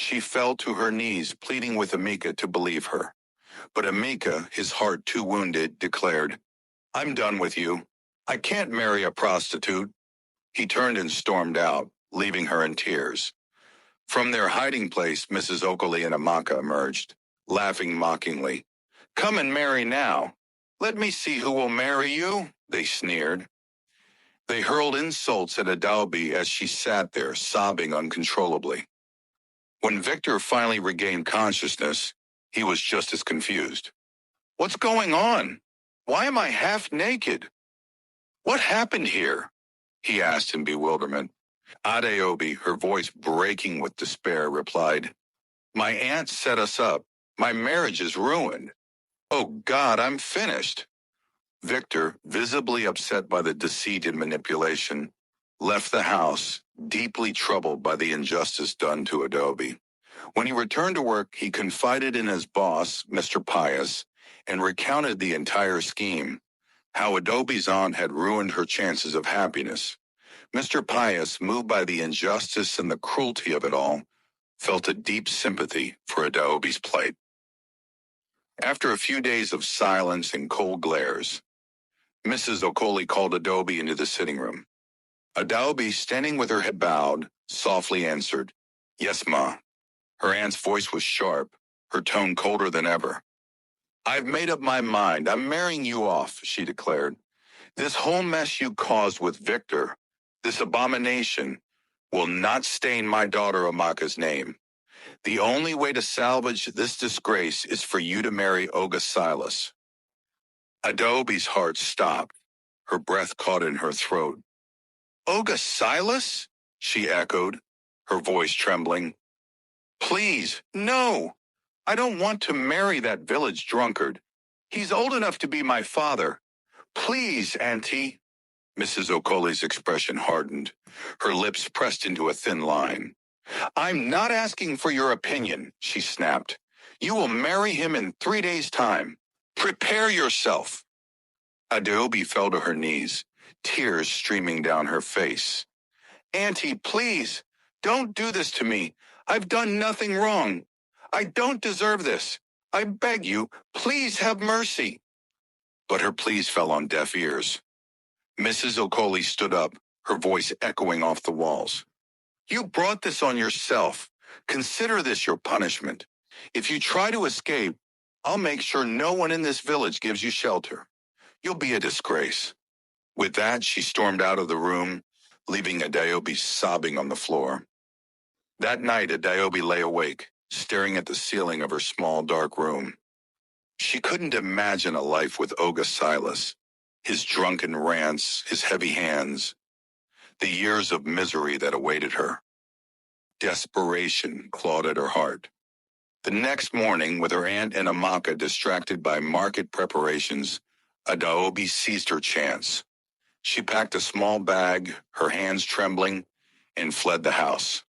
She fell to her knees, pleading with Amika to believe her. But Amika, his heart too wounded, declared, "I'm done with you. I can't marry a prostitute." He turned and stormed out, leaving her in tears. From their hiding place, Mrs. Oakley and Amaka emerged, laughing mockingly. "Come and marry now. Let me see who will marry you," they sneered. They hurled insults at Adaobi as she sat there, sobbing uncontrollably. When Victor finally regained consciousness, he was just as confused. "What's going on? Why am I half naked? What happened here?" he asked in bewilderment. Adaobi, her voice breaking with despair, replied, "My aunt set us up. My marriage is ruined. Oh God, I'm finished." Victor, visibly upset by the deceit and manipulation, left the house, deeply troubled by the injustice done to Adaobi. When he returned to work, he confided in his boss, Mr. Pius, and recounted the entire scheme, how Adobe's aunt had ruined her chances of happiness. Mr. Pius, moved by the injustice and the cruelty of it all, felt a deep sympathy for Adaobi's plight. After a few days of silence and cold glares, Mrs. Oakley called Adaobi into the sitting room. Adaobi, standing with her head bowed, softly answered, "Yes, Ma." Her aunt's voice was sharp, her tone colder than ever. "I've made up my mind. I'm marrying you off," she declared. "This whole mess you caused with Victor, this abomination, will not stain my daughter Amaka's name. The only way to salvage this disgrace is for you to marry Olga Silas." Adaobi's heart stopped. Her breath caught in her throat. "Olga Silas?" she echoed, her voice trembling. "Please, no. I don't want to marry that village drunkard. He's old enough to be my father. Please, Auntie." Mrs. Oakley's expression hardened. Her lips pressed into a thin line. "I'm not asking for your opinion," she snapped. "You will marry him in 3 days' time. Prepare yourself." Adaobi fell to her knees, tears streaming down her face. "Auntie, please, don't do this to me. I've done nothing wrong. I don't deserve this. I beg you, please have mercy." But her pleas fell on deaf ears. Mrs. Oakley stood up, her voice echoing off the walls. "You brought this on yourself. Consider this your punishment. If you try to escape, I'll make sure no one in this village gives you shelter. You'll be a disgrace." With that, she stormed out of the room, leaving Adaobi sobbing on the floor. That night, Adaobi lay awake, staring at the ceiling of her small, dark room. She couldn't imagine a life with Olga Silas, his drunken rants, his heavy hands, the years of misery that awaited her. Desperation clawed at her heart. The next morning, with her aunt and Amaka distracted by market preparations, Adaobi seized her chance. She packed a small bag, her hands trembling, and fled the house.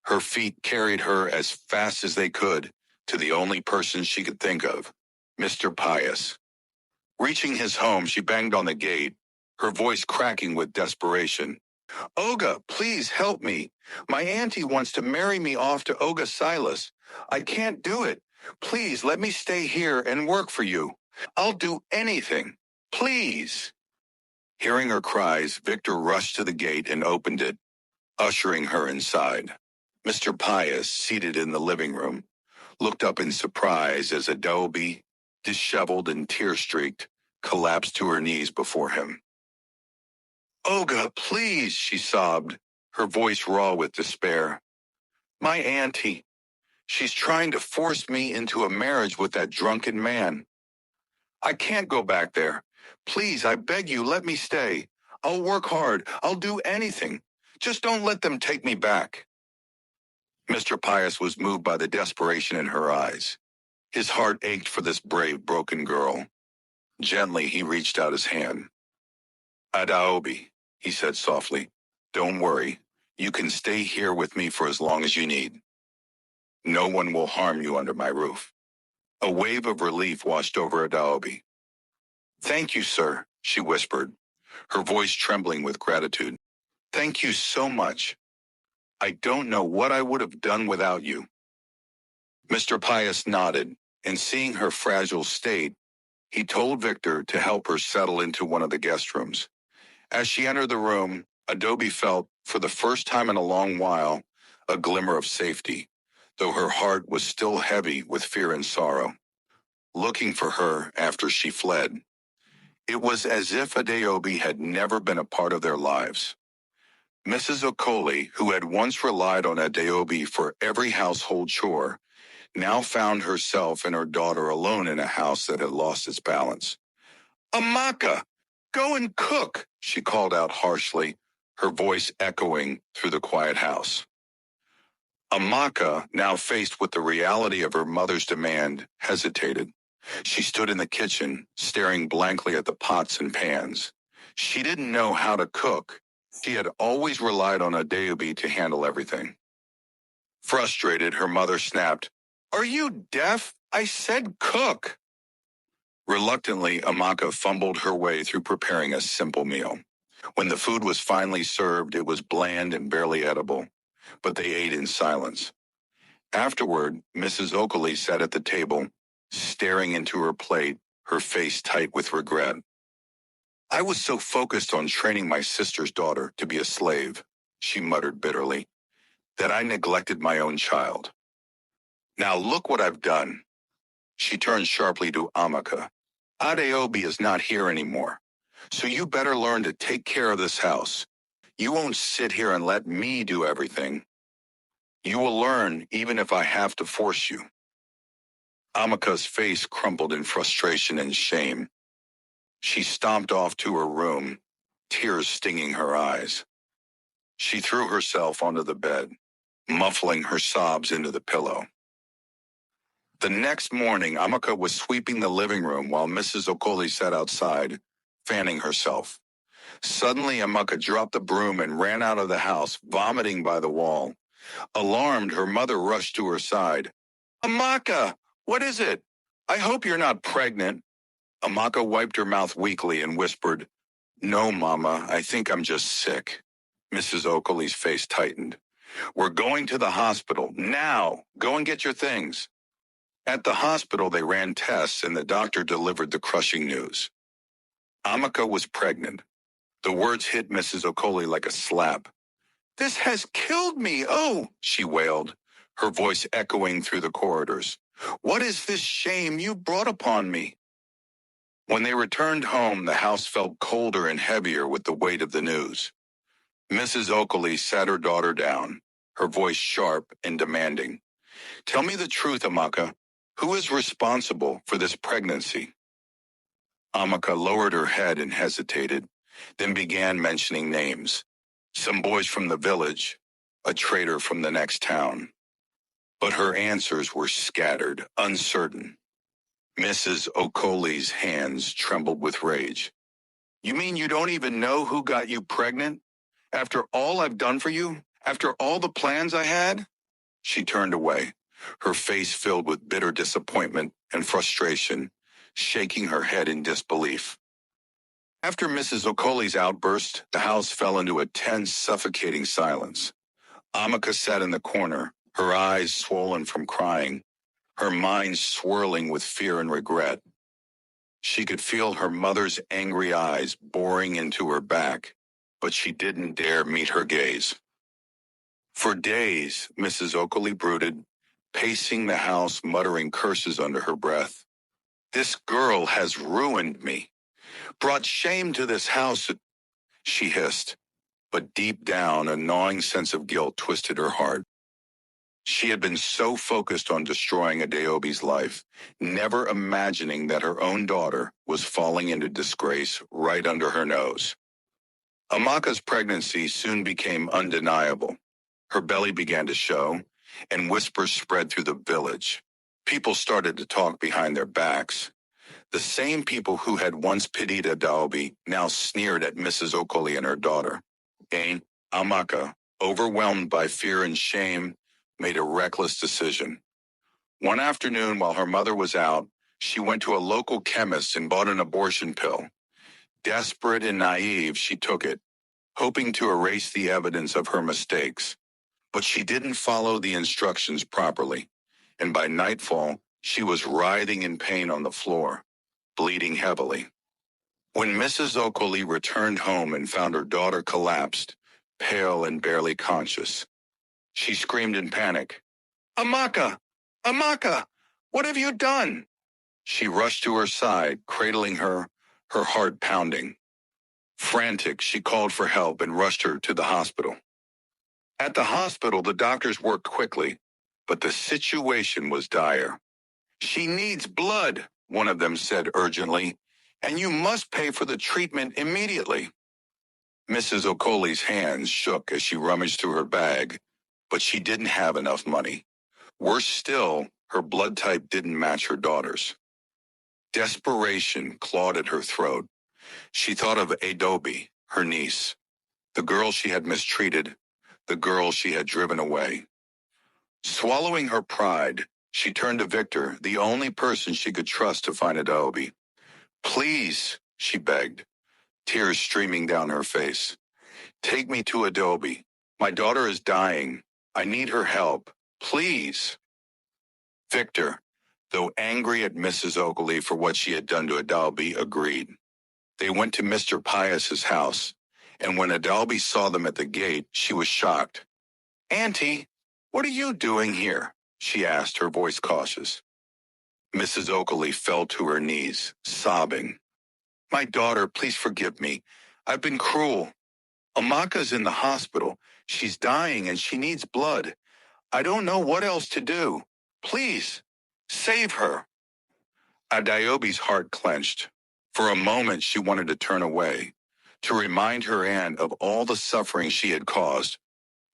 Her feet carried her as fast as they could to the only person she could think of, Mr. Pius. Reaching his home, she banged on the gate, her voice cracking with desperation. "Olga, please help me. My auntie wants to marry me off to Olga Silas. I can't do it. Please let me stay here and work for you. I'll do anything. Please." Hearing her cries, Victor rushed to the gate and opened it, ushering her inside. Mr. Pius, seated in the living room, looked up in surprise as Adaobi, disheveled and tear-streaked, collapsed to her knees before him. "Olga, please," she sobbed, her voice raw with despair. "My auntie. She's trying to force me into a marriage with that drunken man. I can't go back there. Please, I beg you, let me stay. I'll work hard. I'll do anything. Just don't let them take me back." Mr. Pius was moved by the desperation in her eyes. His heart ached for this brave, broken girl. Gently, he reached out his hand. "Adaobi," he said softly, "don't worry. You can stay here with me for as long as you need. No one will harm you under my roof." A wave of relief washed over Adaobi. "Thank you, sir," she whispered, her voice trembling with gratitude. "Thank you so much. I don't know what I would have done without you." Mr. Pius nodded, and seeing her fragile state, he told Victor to help her settle into one of the guest rooms. As she entered the room, Adaobi felt, for the first time in a long while, a glimmer of safety, though her heart was still heavy with fear and sorrow, looking for her after she fled. It was as if Adaobi had never been a part of their lives. Mrs. Okoli, who had once relied on Adaobi for every household chore, now found herself and her daughter alone in a house that had lost its balance. "Amaka, go and cook," she called out harshly, her voice echoing through the quiet house. Amaka, now faced with the reality of her mother's demand, hesitated. She stood in the kitchen, staring blankly at the pots and pans. She didn't know how to cook. She had always relied on Adaobi to handle everything. Frustrated, her mother snapped, "Are you deaf? I said cook." Reluctantly, Amaka fumbled her way through preparing a simple meal. When the food was finally served, it was bland and barely edible, but they ate in silence. Afterward, Mrs. Oakley sat at the table, staring into her plate, her face tight with regret. "I was so focused on training my sister's daughter to be a slave," she muttered bitterly, "that I neglected my own child. Now look what I've done." She turned sharply to Amaka. "Adaobi is not here anymore, so you better learn to take care of this house. You won't sit here and let me do everything. You will learn even if I have to force you." Amaka's face crumpled in frustration and shame. She stomped off to her room, tears stinging her eyes. She threw herself onto the bed, muffling her sobs into the pillow. The next morning, Amaka was sweeping the living room while Mrs. Okoli sat outside, fanning herself. Suddenly, Amaka dropped the broom and ran out of the house, vomiting by the wall. Alarmed, her mother rushed to her side. "Amaka, what is it? I hope you're not pregnant." Amaka wiped her mouth weakly and whispered, "No, Mama, I think I'm just sick." Mrs. Okoli's face tightened. "We're going to the hospital. Now! Go and get your things." At the hospital, they ran tests and the doctor delivered the crushing news. Amaka was pregnant. The words hit Mrs. Okoli like a slap. "This has killed me, oh," she wailed, her voice echoing through the corridors. "What is this shame you brought upon me?" When they returned home, the house felt colder and heavier with the weight of the news. Mrs. Okoli sat her daughter down, her voice sharp and demanding. "Tell me the truth, Amaka. Who is responsible for this pregnancy?" Amaka lowered her head and hesitated, then began mentioning names. Some boys from the village, a trader from the next town. But her answers were scattered, uncertain. Mrs. Okoli's hands trembled with rage. "You mean you don't even know who got you pregnant? After all I've done for you? After all the plans I had?" She turned away, her face filled with bitter disappointment and frustration, shaking her head in disbelief. After Mrs. Okoli's outburst, the house fell into a tense, suffocating silence. Amaka sat in the corner, her eyes swollen from crying, her mind swirling with fear and regret. She could feel her mother's angry eyes boring into her back, but she didn't dare meet her gaze. For days, Mrs. Okoli brooded, pacing the house, muttering curses under her breath. "This girl has ruined me, brought shame to this house," she hissed, but deep down a gnawing sense of guilt twisted her heart. She had been so focused on destroying Adaobi's life, never imagining that her own daughter was falling into disgrace right under her nose. Amaka's pregnancy soon became undeniable. Her belly began to show, and whispers spread through the village. People started to talk behind their backs. The same people who had once pitied Adaobi now sneered at Mrs. Okoli and her daughter. Amaka, overwhelmed by fear and shame, made a reckless decision. One afternoon, while her mother was out, she went to a local chemist and bought an abortion pill. Desperate and naive, she took it, hoping to erase the evidence of her mistakes. But she didn't follow the instructions properly. and by nightfall, she was writhing in pain on the floor, bleeding heavily. When Mrs. Okoli returned home and found her daughter collapsed, pale and barely conscious, she screamed in panic, "Amaka! Amaka! What have you done?" She rushed to her side, cradling her, her heart pounding. Frantic, she called for help and rushed her to the hospital. At the hospital, the doctors worked quickly, but the situation was dire. "She needs blood," one of them said urgently, "and you must pay for the treatment immediately." Mrs. Okoli's hands shook as she rummaged through her bag, but she didn't have enough money. Worse still, her blood type didn't match her daughter's. Desperation clawed at her throat. She thought of Adaobi, her niece, the girl she had mistreated, the girl she had driven away. Swallowing her pride, she turned to Victor, the only person she could trust to find Adaobi. "Please," she begged, tears streaming down her face. "Take me to Adaobi. My daughter is dying. I need her help. Please." Victor, though angry at Mrs. Okoli for what she had done to Adaobi, agreed. They went to Mr. Pius's house, and when Adaobi saw them at the gate, she was shocked. "Auntie, what are you doing here?" she asked, her voice cautious. Mrs. Okoli fell to her knees, sobbing. "My daughter, please forgive me. I've been cruel. Amaka's in the hospital. She's dying and she needs blood. I don't know what else to do. Please, save her." Adaobi's heart clenched. For a moment she wanted to turn away, to remind her aunt of all the suffering she had caused,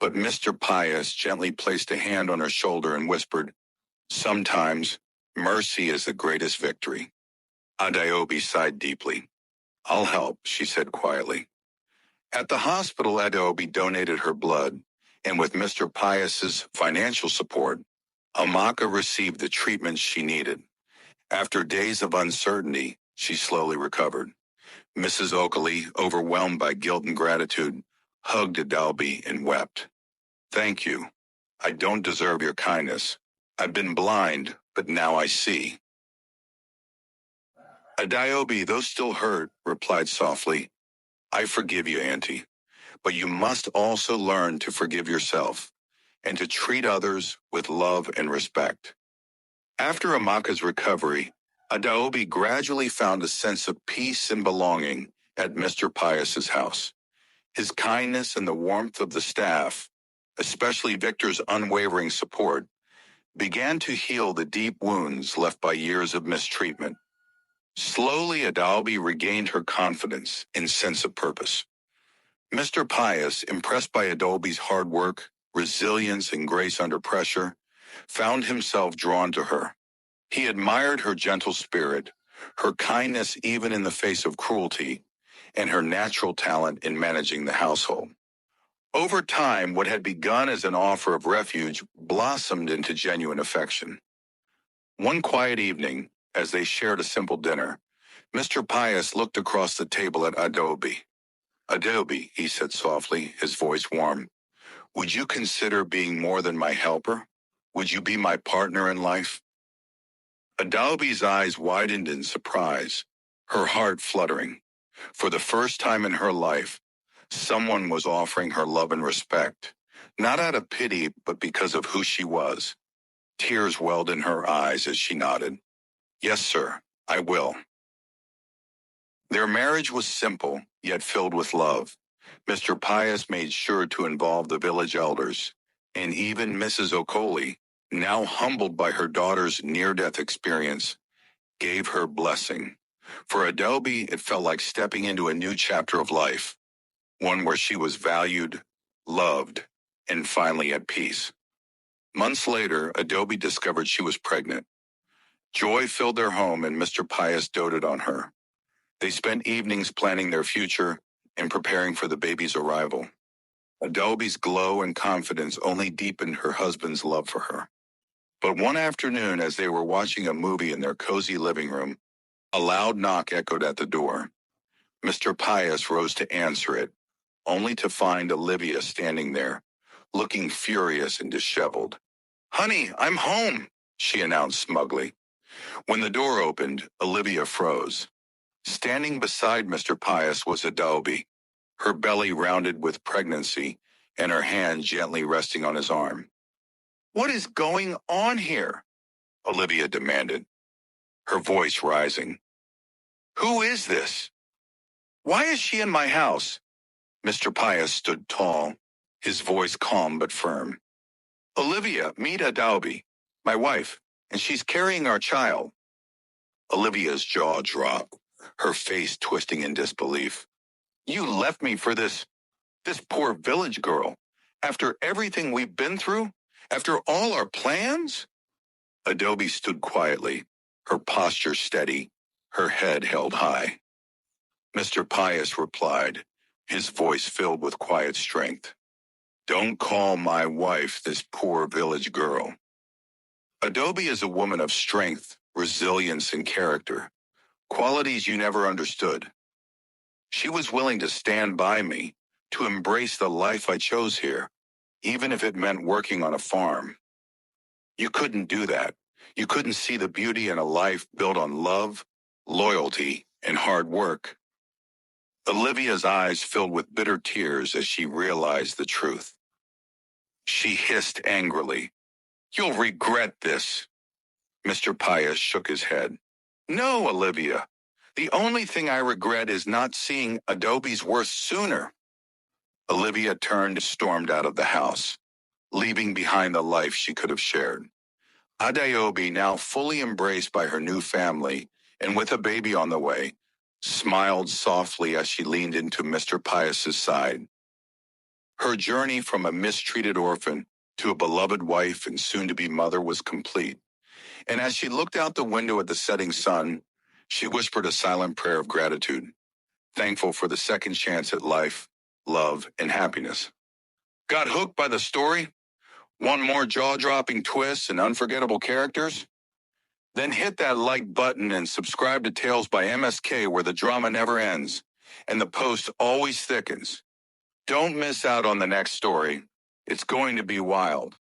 but Mr. Pius gently placed a hand on her shoulder and whispered, "Sometimes, mercy is the greatest victory." Adaobi sighed deeply. "I'll help," she said quietly. At the hospital, Adaobi donated her blood, and with Mr. Pius's financial support, Amaka received the treatment she needed. After days of uncertainty, she slowly recovered. Mrs. Okoli, overwhelmed by guilt and gratitude, hugged Adaobi and wept. "Thank you. I don't deserve your kindness. I've been blind, but now I see." Adaobi, though still hurt, replied softly, "I forgive you, Auntie, but you must also learn to forgive yourself and to treat others with love and respect." After Amaka's recovery, Adaobi gradually found a sense of peace and belonging at Mr. Pius's house. His kindness and the warmth of the staff, especially Victor's unwavering support, began to heal the deep wounds left by years of mistreatment. Slowly, Adaobi regained her confidence and sense of purpose. Mr. Pius, impressed by Adaobi's hard work, resilience, and grace under pressure, found himself drawn to her. He admired her gentle spirit, her kindness even in the face of cruelty, and her natural talent in managing the household. Over time, what had begun as an offer of refuge blossomed into genuine affection. One quiet evening, as they shared a simple dinner, Mr. Pius looked across the table at Adaobi. "Adaobi," he said softly, his voice warm, "would you consider being more than my helper? Would you be my partner in life?" Adaobi's eyes widened in surprise, her heart fluttering. For the first time in her life, someone was offering her love and respect, not out of pity, but because of who she was. Tears welled in her eyes as she nodded. "Yes, sir, I will." Their marriage was simple, yet filled with love. Mr. Pius made sure to involve the village elders, and even Mrs. Okoli, now humbled by her daughter's near-death experience, gave her blessing. For Adaobi, it felt like stepping into a new chapter of life, one where she was valued, loved, and finally at peace. Months later, Adaobi discovered she was pregnant. Joy filled their home and Mr. Pius doted on her. They spent evenings planning their future and preparing for the baby's arrival. Adaobi's glow and confidence only deepened her husband's love for her. But one afternoon, as they were watching a movie in their cozy living room, a loud knock echoed at the door. Mr. Pius rose to answer it, only to find Olivia standing there, looking furious and disheveled. "Honey, I'm home," she announced smugly. When the door opened, Olivia froze. Standing beside Mr. Pius was Adaobi, her belly rounded with pregnancy and her hand gently resting on his arm. "What is going on here?" Olivia demanded, her voice rising. "Who is this? Why is she in my house?" Mr. Pius stood tall, his voice calm but firm. "Olivia, meet Adaobi, my wife, and she's carrying our child." Olivia's jaw dropped, her face twisting in disbelief. "You left me for this poor village girl, after everything we've been through? After all our plans?" Adaobi stood quietly, her posture steady, her head held high. Mr. Pius replied, his voice filled with quiet strength. "Don't call my wife this poor village girl. Adaobi is a woman of strength, resilience, and character, qualities you never understood. She was willing to stand by me, to embrace the life I chose here, even if it meant working on a farm. You couldn't do that. You couldn't see the beauty in a life built on love, loyalty, and hard work." Olivia's eyes filled with bitter tears as she realized the truth. She hissed angrily, "You'll regret this." Mr. Pius shook his head. "No, Olivia. The only thing I regret is not seeing Adobe's worth sooner." Olivia turned and stormed out of the house, leaving behind the life she could have shared. Adaobi, now fully embraced by her new family and with a baby on the way, smiled softly as she leaned into Mr. Pius's side. Her journey from a mistreated orphan to a beloved wife and soon-to-be mother was complete, and as she looked out the window at the setting sun, she whispered a silent prayer of gratitude, thankful for the second chance at life, love, and happiness. Got hooked by the story? Want more jaw-dropping twists and unforgettable characters? Then hit that like button and subscribe to Tales by MSK, where the drama never ends and the post always thickens. Don't miss out on the next story. It's going to be wild.